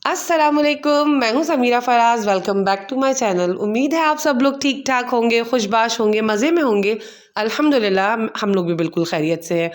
अस्सलामुअलैकुम, मैं हूँ Samira Faraz. Welcome back to my channel. उम्मीद है आप सब लोग ठीक ठाक होंगे, खुशबाश होंगे, मज़े में होंगे। अल्हम्दुलिल्लाह हम लोग भी बिल्कुल खैरियत से हैं।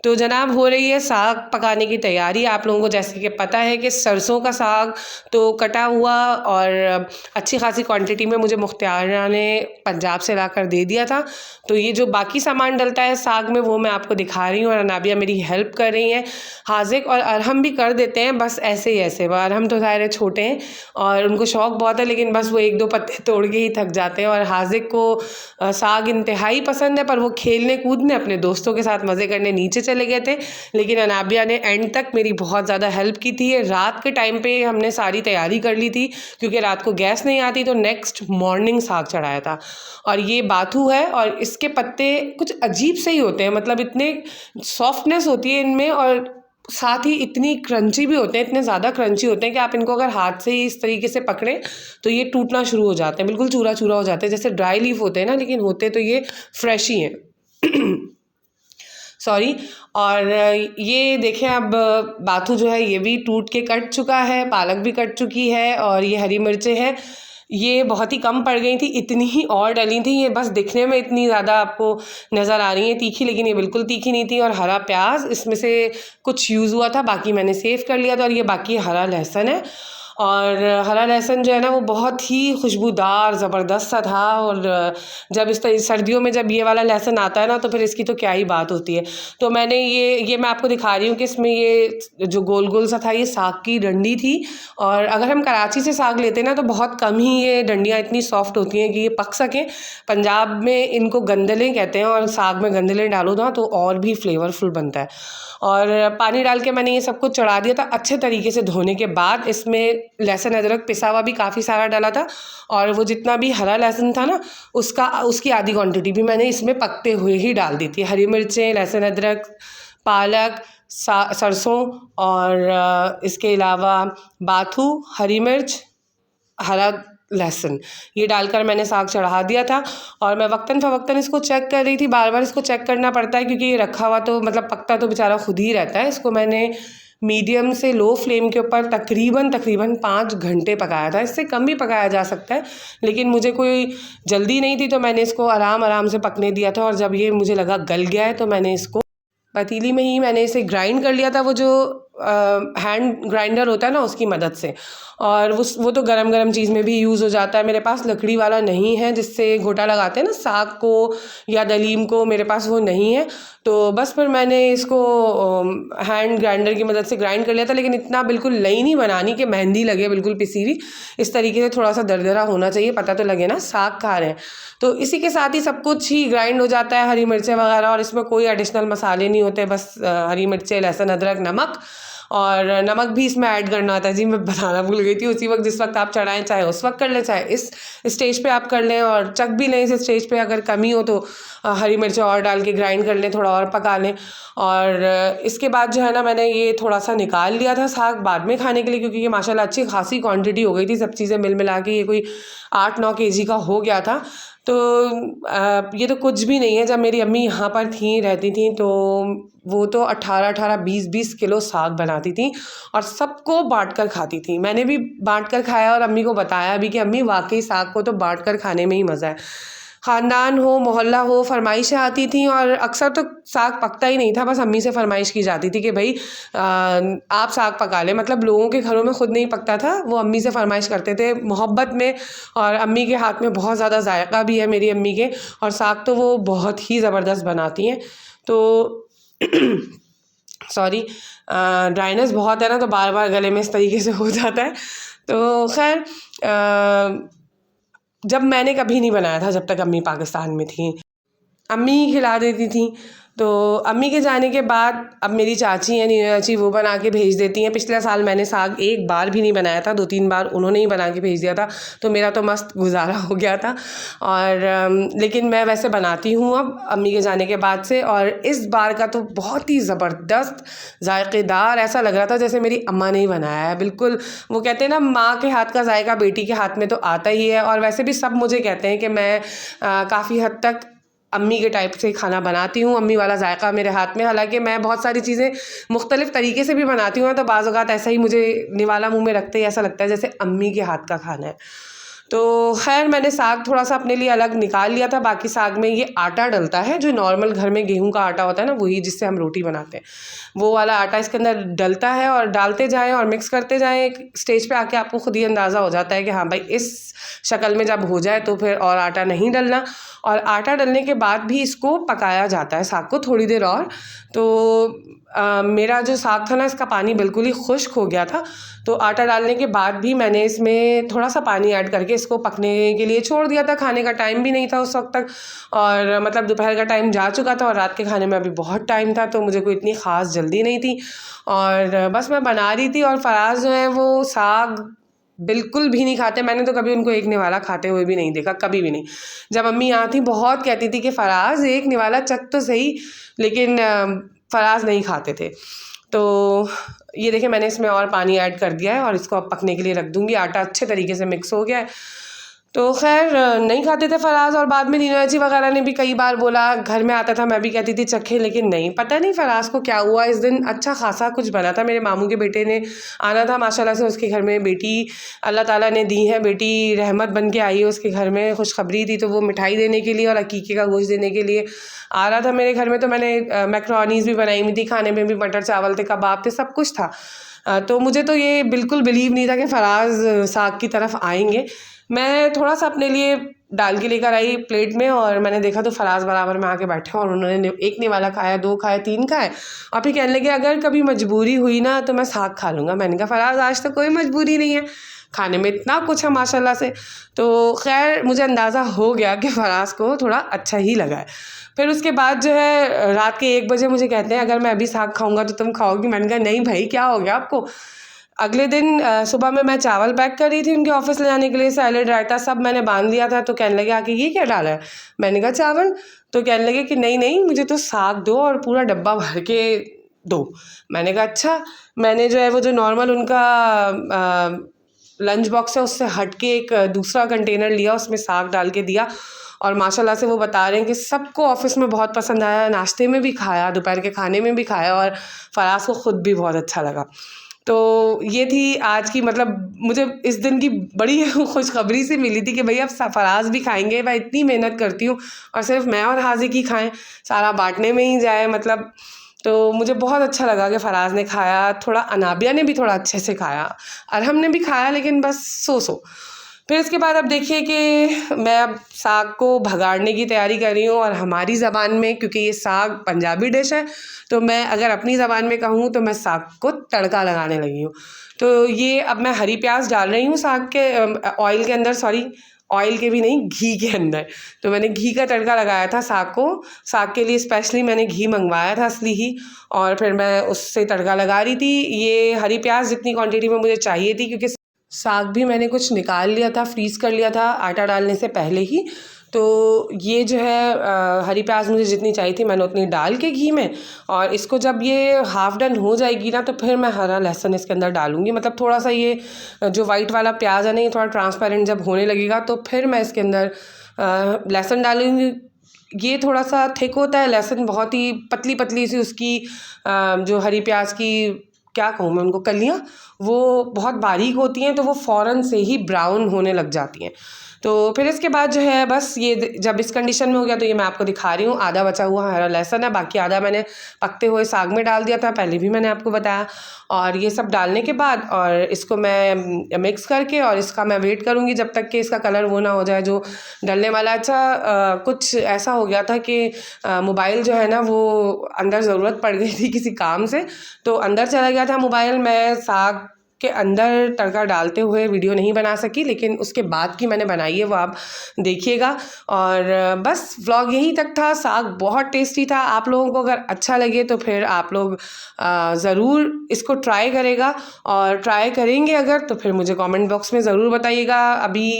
तो जनाब हो रही है साग पकाने की तैयारी। आप लोगों को जैसे कि पता है कि सरसों का साग तो कटा हुआ और अच्छी खासी क्वांटिटी में मुझे मुख्तियारा ने पंजाब से ला कर दे दिया था। तो ये जो बाकी सामान डलता है साग में वो मैं आपको दिखा रही हूँ और अनाबिया मेरी हेल्प कर रही हैं। हाजिक और अरहम भी कर देते हैं, बस ऐसे ही ऐसे। वो अरहम तो ज़ाहिर है छोटे हैं और उनको शौक़ बहुत है, लेकिन बस वो एक दो पत्ते तोड़ के ही थक जाते हैं। और हाजिक को साग इंतहाई पसंद है, पर वो खेलने कूदने अपने दोस्तों के साथ मज़े करने नीचे चले गए थे। लेकिन अनाबिया ने एंड तक मेरी बहुत ज़्यादा हेल्प की थी। रात के टाइम पे हमने सारी तैयारी कर ली थी क्योंकि रात को गैस नहीं आती, तो नेक्स्ट मॉर्निंग साग चढ़ाया था। और ये बाथू है और इसके पत्ते कुछ अजीब से ही होते हैं, मतलब इतने सॉफ्टनेस होती है इनमें और साथ ही इतनी क्रंची भी होते हैं, इतने ज़्यादा क्रंची होते हैं कि आप इनको अगर हाथ से ही इस तरीके से पकड़ें तो ये टूटना शुरू हो जाते हैं, बिल्कुल चूरा चूरा हो जाते हैं, जैसे ड्राई लीफ होते हैं ना, लेकिन होते तो ये फ्रेश ही हैं। सॉरी। और ये देखें, अब बाथू जो है ये भी टूट के कट चुका है, पालक भी कट चुकी है और ये हरी मिर्चें हैं। ये बहुत ही कम पड़ गई थी, इतनी ही और डली थी। ये बस दिखने में इतनी ज़्यादा आपको नज़र आ रही है तीखी, लेकिन ये बिल्कुल तीखी नहीं थी। और हरा प्याज इसमें से कुछ यूज़ हुआ था, बाकी मैंने सेव कर लिया था। और ये बाकी हरा लहसुन है और हरा लहसुन जो है ना वो बहुत ही खुशबूदार ज़बरदस्त सा था। और जब इस तरह सर्दियों में जब ये वाला लहसुन आता है ना तो फिर इसकी तो क्या ही बात होती है। तो मैंने ये मैं आपको दिखा रही हूँ कि इसमें ये जो गोल गोल सा था ये साग की डंडी थी। और अगर हम कराची से साग लेते हैं ना तो बहुत कम ही ये डंडियाँ इतनी सॉफ्ट होती हैं कि ये पक सकें। पंजाब में इनको गंदलें कहते हैं और साग में गंदलें डालो ना तो और भी फ्लेवरफुल बनता है। और पानी डाल के मैंने ये सब कुछ चढ़ा दिया था अच्छे तरीके से धोने के बाद। इसमें लहसुन अदरक पिसा हुआ भी काफ़ी सारा डाला था और वो जितना भी हरा लहसुन था ना उसकी आधी क्वांटिटी भी मैंने इसमें पकते हुए ही डाल दी थी। हरी मिर्चें, लहसुन अदरक, पालक, सरसों और इसके अलावा बाथू, हरी मिर्च, हरा लहसुन, ये डालकर मैंने साग चढ़ा दिया था। और मैं वक्तन फ़वक्तन इसको चेक कर रही थी, बार बार इसको चेक करना पड़ता है क्योंकि ये रखा हुआ तो मतलब पकता तो बेचारा खुद ही रहता है। इसको मैंने मीडियम से लो फ्लेम के ऊपर तकरीबन 5 घंटे पकाया था। इससे कम भी पकाया जा सकता है, लेकिन मुझे कोई जल्दी नहीं थी तो मैंने इसको आराम आराम से पकने दिया था। और जब ये मुझे लगा गल गया है तो मैंने इसको पतीली में ही मैंने इसे ग्राइंड कर लिया था, वो जो हैंड ग्राइंडर होता है ना उसकी मदद से। और वो तो गरम गरम चीज़ में भी यूज़ हो जाता है। मेरे पास लकड़ी वाला नहीं है जिससे घोटा लगाते हैं ना साग को या दलीम को, मेरे पास वो नहीं है। तो बस फिर मैंने इसको हैंड ग्राइंडर की मदद से ग्राइंड कर लिया था, लेकिन इतना बिल्कुल लई नहीं बनानी कि मेहंदी लगे बिल्कुल पिसी हुई। इस तरीके से थोड़ा सा दरदरा होना चाहिए, पता तो लगे ना साग खा रहे हैं। तो इसी के साथ ही सब कुछ ही ग्राइंड हो जाता है, हरी मिर्चें वगैरह, और इसमें कोई एडिशनल मसाले नहीं होते, बस हरी मिर्चें, लहसुन अदरक, नमक। और नमक भी इसमें ऐड करना होता है जी, मैं बताना भूल गई थी। उसी वक्त जिस वक्त आप चढ़ाएं, चाहे उस वक्त कर लें, चाहे इस स्टेज पे आप कर लें, और चख भी लें इस स्टेज पे। अगर कमी हो तो हरी मिर्च और डाल के ग्राइंड कर लें, थोड़ा और पका लें। और इसके बाद जो है ना मैंने ये थोड़ा सा निकाल लिया था साग बाद में खाने के लिए, क्योंकि ये माशाल्लाह अच्छी खासी क्वांटिटी हो गई थी, सब चीज़ें मिल मिला के ये कोई 8-9 केजी का हो गया था। तो ये तो कुछ भी नहीं है। जब मेरी अम्मी यहाँ पर रहती थी तो वो तो 18-18, 20-20 किलो साग बनाती थी और सबको बांट कर खाती थी। मैंने भी बांट कर खाया और अम्मी को बताया भी कि अम्मी वाकई साग को तो बांट कर खाने में ही मज़ा है। ख़ानदान हो, मोहल्ला हो, फरमाइशें आती थी और अक्सर तो साग पकता ही नहीं था, बस अम्मी से फरमाइश की जाती थी कि भाई आप साग पका लें। मतलब लोगों के घरों में खुद नहीं पकता था, वो अम्मी से फरमाइश करते थे मोहब्बत में। और अम्मी के हाथ में बहुत ज़्यादा जायका भी है मेरी अम्मी के, और साग तो वो बहुत ही ज़बरदस्त बनाती हैं। तो सॉरी, ड्राइनेस बहुत है ना तो बार बार गले में इस तरीके से हो जाता है। तो खैर, जब मैंने कभी नहीं बनाया था जब तक अम्मी पाकिस्तान में थी, अम्मी ही खिला देती थी। तो अम्मी के जाने के बाद अब मेरी चाची हैं, नीना चाची, वो बना के भेज देती हैं। पिछले साल मैंने साग एक बार भी नहीं बनाया था, 2-3 बार उन्होंने ही बना के भेज दिया था, तो मेरा तो मस्त गुजारा हो गया था। और लेकिन मैं वैसे बनाती हूँ अब अम्मी के जाने के बाद से। और इस बार का तो बहुत ही ज़बरदस्त जायकेदार, ऐसा लग रहा था जैसे मेरी अम्मा ने ही बनाया है बिल्कुल। वो कहते हैं ना, माँ के हाथ का जायका बेटी के हाथ में तो आता ही है। और वैसे भी सब मुझे कहते हैं कि मैं काफ़ी हद तक अम्मी के टाइप से खाना बनाती हूँ, अम्मी वाला जायका मेरे हाथ में। हालांकि मैं बहुत सारी चीज़ें मुख्तलिफ़ तरीके से भी बनाती हूँ, तो बाज़ औक़ात ऐसा ही मुझे निवाला मुँह में रखते ही ऐसा लगता है जैसे अम्मी के हाथ का खाना है। तो खैर मैंने साग थोड़ा सा अपने लिए अलग निकाल लिया था। बाकी साग में ये आटा डलता है, जो नॉर्मल घर में गेहूं का आटा होता है ना, वही जिससे हम रोटी बनाते हैं, वो वाला आटा इसके अंदर डलता है। और डालते जाएं और मिक्स करते जाएं। एक स्टेज पे आके आपको खुद ही अंदाज़ा हो जाता है कि हाँ भाई इस शक्ल में जब हो जाए तो फिर और आटा नहीं डलना। और आटा डलने के बाद भी इसको पकाया जाता है साग को थोड़ी देर और। तो मेरा जो साग था ना, इसका पानी बिल्कुल ही खुश्क हो गया था। तो आटा डालने के बाद भी मैंने इसमें थोड़ा सा पानी ऐड करके इसको पकने के लिए छोड़ दिया था। खाने का टाइम भी नहीं था उस वक्त तक, और मतलब दोपहर का टाइम जा चुका था और रात के खाने में अभी बहुत टाइम था, तो मुझे कोई इतनी ख़ास जल्दी नहीं थी। और बस मैं बना रही थी। और फराज जो है वो साग बिल्कुल भी नहीं खाते। मैंने तो कभी उनको एक निवाला खाते हुए भी नहीं देखा, कभी भी नहीं। जब अम्मी यहाँ थी बहुत कहती थी कि फराज एक निवाला चख तो सही, लेकिन फराज नहीं खाते थे। तो ये देखिए मैंने इसमें और पानी ऐड कर दिया है और इसको अब पकने के लिए रख दूँगी। आटा अच्छे तरीके से मिक्स हो गया है। तो खैर नहीं खाते थे फराज। और बाद में नीनू जी वगैरह ने भी कई बार बोला, घर में आता था मैं भी कहती थी चखे, लेकिन नहीं, पता नहीं फराज को क्या हुआ। इस दिन अच्छा खासा कुछ बना था, मेरे मामू के बेटे ने आना था, माशाल्लाह से उसके घर में बेटी अल्लाह ताला ने दी है, बेटी रहमत बन के आई है उसके घर में, खुशखबरी थी। तो वो मिठाई देने के लिए और अकीके का गोश्त देने के लिए आ रहा था मेरे घर में। तो मैंने मैक्रोनीज़ भी बनाई हुई थी, खाने में भी मटर चावल थे, कबाब थे, सब कुछ था। तो मुझे तो ये बिल्कुल बिलीव नहीं था कि फराज साग की तरफ आएंगे। मैं थोड़ा सा अपने लिए डाल के लेकर आई प्लेट में, और मैंने देखा तो फराज बराबर में आके बैठे और उन्होंने एक निवाला खाया, 2 खाए, 3 खाए, और फिर कहने लगे अगर कभी मजबूरी हुई ना तो मैं साग खा लूँगा। मैंने कहा फराज आज तो कोई मजबूरी नहीं है, खाने में इतना कुछ है माशाल्लाह से। तो खैर मुझे अंदाज़ा हो गया कि फराज को थोड़ा अच्छा ही लगा है। फिर उसके बाद जो है रात के 1 बजे मुझे कहते हैं अगर मैं अभी साग खाऊंगा तो तुम खाओगी? मैंने कहा नहीं भाई, क्या हो गया आपको। अगले दिन सुबह में मैं चावल पैक कर रही थी उनके ऑफिस ले जाने के लिए, सैलेड रायता सब मैंने बांध लिया था। तो कहने लगे आके ये क्या डाला है? मैंने कहा चावल। तो कहने लगे कि नहीं नहीं, मुझे तो साग दो और पूरा डब्बा भर के दो। मैंने कहा अच्छा। मैंने जो है वो जो नॉर्मल उनका लंच बॉक्स है उससे हट के एक दूसरा कंटेनर लिया, उसमें साग डाल के दिया। और माशाल्लाह से वो बता रहे हैं कि सबको ऑफ़िस में बहुत पसंद आया, नाश्ते में भी खाया, दोपहर के खाने में भी खाया, और फराज को ख़ुद भी बहुत अच्छा लगा। तो ये थी आज की, मतलब मुझे इस दिन की बड़ी खुशखबरी सी मिली थी कि भई अब फराज भी खाएंगे। मैं इतनी मेहनत करती हूँ और सिर्फ मैं और हाजिक ही खाएं, सारा बांटने में ही जाए मतलब। तो मुझे बहुत अच्छा लगा कि फराज ने खाया, थोड़ा अनाबिया ने भी थोड़ा अच्छे से खाया, अरहम ने भी खाया, लेकिन बस सो। फिर इसके बाद अब देखिए कि मैं अब साग को भगाड़ने की तैयारी कर रही हूँ। और हमारी ज़बान में, क्योंकि ये साग पंजाबी डिश है, तो मैं अगर अपनी ज़बान में कहूँ तो मैं साग को तड़का लगाने लगी हूँ। तो ये अब मैं हरी प्याज डाल रही हूँ साग के ऑयल के अंदर, सॉरी ऑयल के भी नहीं, घी के अंदर। तो मैंने घी का तड़का लगाया था साग को, साग के लिए स्पेशली मैंने घी मंगवाया था असली ही, और फिर मैं उससे तड़का लगा रही थी। ये हरी प्याज जितनी क्वांटिटी में मुझे चाहिए थी, क्योंकि साग भी मैंने कुछ निकाल लिया था, फ्रीज़ कर लिया था आटा डालने से पहले ही। तो ये जो है हरी प्याज मुझे जितनी चाहिए थी मैंने उतनी डाल के घी में, और इसको जब ये हाफ़ डन हो जाएगी ना तो फिर मैं हरा लहसुन इसके अंदर डालूँगी। मतलब थोड़ा सा ये जो वाइट वाला प्याज है ना, ये थोड़ा ट्रांसपेरेंट जब होने लगेगा तो फिर मैं इसके अंदर लहसुन डालूँगी। ये थोड़ा सा थिक होता है लहसुन, बहुत ही पतली पतली सी उसकी जो हरी प्याज की, क्या कहूँ मैं उनको, कलियाँ वो बहुत बारीक होती हैं, तो वो फ़ौरन से ही ब्राउन होने लग जाती हैं। तो फिर इसके बाद जो है बस ये जब इस कंडीशन में हो गया तो ये मैं आपको दिखा रही हूँ। आधा बचा हुआ हरा लहसुन है, बाकी आधा मैंने पकते हुए साग में डाल दिया था, पहले भी मैंने आपको बताया। और ये सब डालने के बाद और इसको मैं मिक्स करके, और इसका मैं वेट करूँगी जब तक कि इसका कलर वो ना हो जाए जो डलने वाला। अच्छा कुछ ऐसा हो गया था कि मोबाइल जो है ना वो अंदर ज़रूरत पड़ गई थी किसी काम से, तो अंदर चला गया था मोबाइल। मैं साग के अंदर तड़का डालते हुए वीडियो नहीं बना सकी, लेकिन उसके बाद की मैंने बनाई है वो आप देखिएगा। और बस व्लॉग यहीं तक था। साग बहुत टेस्टी था। आप लोगों को अगर अच्छा लगे तो फिर आप लोग ज़रूर इसको ट्राई करेगा, और ट्राई करेंगे अगर तो फिर मुझे कमेंट बॉक्स में ज़रूर बताइएगा। अभी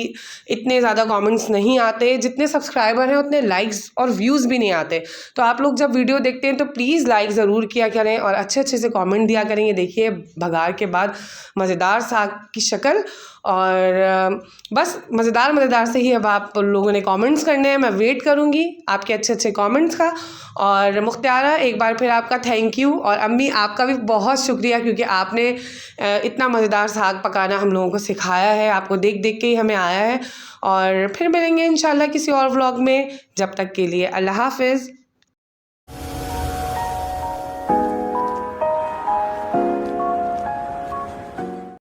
इतने ज़्यादा कमेंट्स नहीं आते, जितने सब्सक्राइबर हैं उतने लाइक्स और व्यूज़ भी नहीं आते। तो आप लोग जब वीडियो देखते हैं तो प्लीज़ लाइक ज़रूर किया करें और अच्छे अच्छे से कमेंट दिया करें। ये देखिए भगार के बाद मज़ेदार साग की शक्ल। और बस मज़ेदार से ही अब आप लोगों ने कमेंट्स करने हैं। मैं वेट करूँगी आपके अच्छे कमेंट्स का। और मुख्तारा, एक बार फिर आपका थैंक यू, और अम्मी आपका भी बहुत शुक्रिया, क्योंकि आपने इतना मज़ेदार साग पकाना हम लोगों को सिखाया है। आपको देख देख के ही हमें आया है। और फिर मिलेंगे इंशाल्लाह किसी और व्लॉग में। जब तक के लिए अल्लाह हाफ़िज़।